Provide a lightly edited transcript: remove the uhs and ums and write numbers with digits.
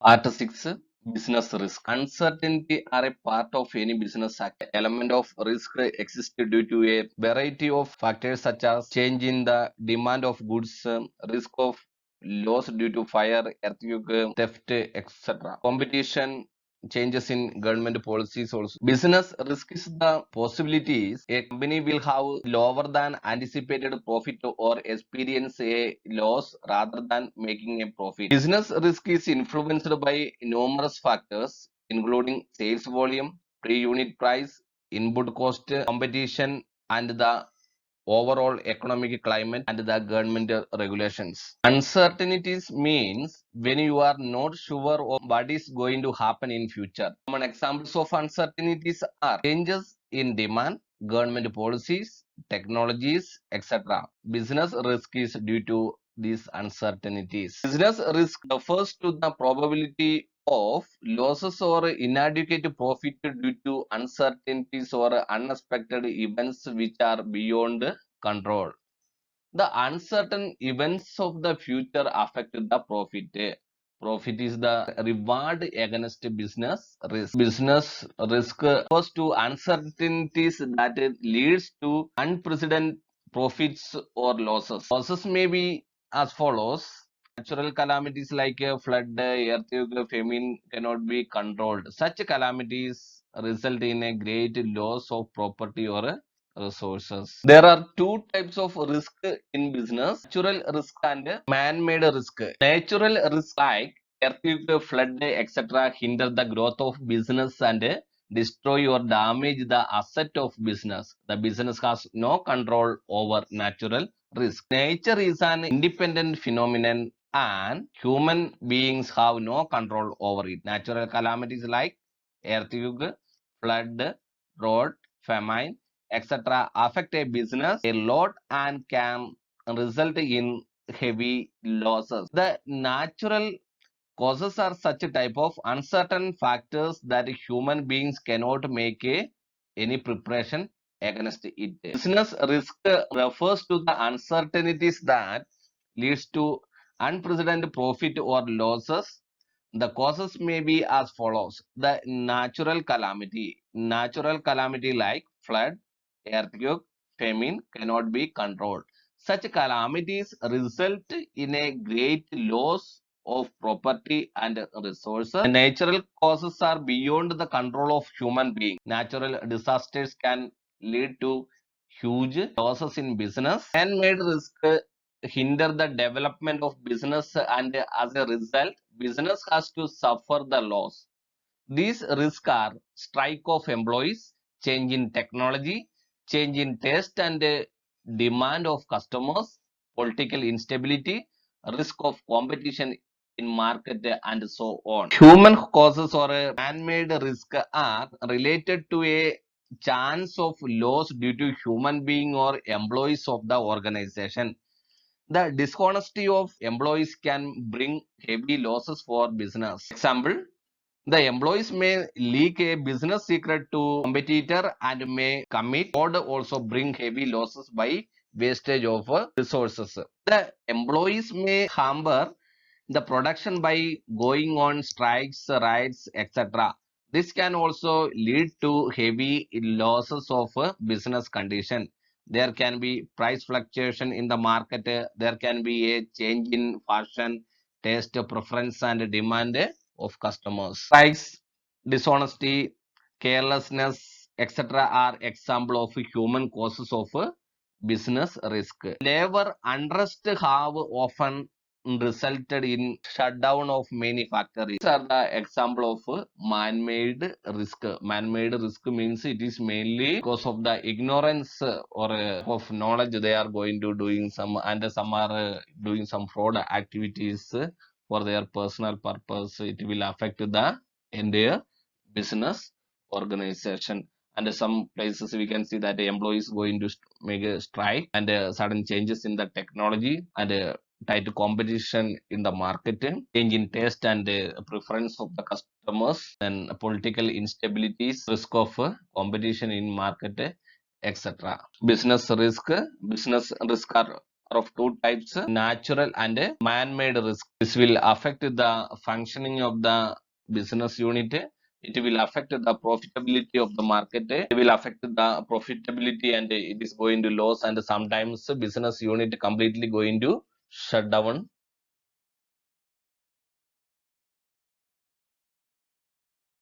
Part 6, Business Risk. Uncertainty are a part of any business act. Element of risk exists due to a variety of factors such as change in the demand of goods, risk of loss due to fire, earthquake, theft, etc. Competition, changes in government policies also. Business risk is the possibilities a company will have lower than anticipated profit or experience a loss rather than making a profit. Business risk is influenced by numerous factors including sales volume, pre-unit price, input cost, competition, and the overall economic climate and the government regulations. Uncertainties means when you are not sure of what is going to happen in future. Common examples of uncertainties are changes in demand, government policies, technologies, etc. Business risk is due to these uncertainties. Business risk refers to the probability of losses or inadequate profit due to uncertainties or unexpected events which are beyond control. The uncertain events of the future affect the profit. Profit is the reward against business risk. Business risk refers to uncertainties that leads to unprecedented profits or losses. Losses may be as follows. Natural calamities like a flood, earthquake, famine cannot be controlled. Such calamities result in a great loss of property or resources. There are two types of risk in business: natural risk and man-made risk. Natural risk like earthquake, flood, etc. hinder the growth of business and destroy or damage the asset of business. The business has no control over natural risk. Nature is an independent phenomenon and human beings have no control over it. Natural calamities like earthquake, flood, drought, famine, etc. affect a business a lot and can result in heavy losses. The natural causes are such a type of uncertain factors that human beings cannot make any preparation against it. Business risk refers to the uncertainties that leads to unprecedented profit or losses. The causes may be as follows. The natural calamity like flood, earthquake, famine cannot be controlled. Such calamities result in a great loss of property and resources. The natural causes are beyond the control of human beings. Natural disasters can lead to huge losses in business. Man-made risk hinder the development of business and as a result, business has to suffer the loss. These risks are strike of employees, change in technology, change in taste and demand of customers, political instability, risk of competition in market and so on. Human causes or a man-made risk are related to a chance of loss due to human being or employees of the organization. The dishonesty of employees can bring heavy losses for business. Example, the employees may leak a business secret to competitor and may commit fraud, also bring heavy losses by wastage of resources. The employees may hamper the production by going on strikes, riots, etc. This can also lead to heavy losses of business condition. There can be price fluctuation in the market. There can be a change in fashion, taste, preference, and demand of customers. Strikes, dishonesty, carelessness, etc. are example of human causes of business risk. Labor unrest have often resulted in shutdown of many factories. These are the example of man-made risk. Man-made risk means it is mainly because of the ignorance or of knowledge they are going to doing some and some are doing some fraud activities for their personal purpose. It will affect the entire business organization. And some places we can see that the employees going to make a strike and sudden changes in the technology and tight competition in the market, change in taste and preference of the customers, and political instabilities, risk of competition in market, etc. Business risk are are of two types, natural and man-made risk. This will affect the functioning of the business unit. It will affect the profitability of the market. It will affect the profitability and it is going to lose, and sometimes business unit completely going to shut down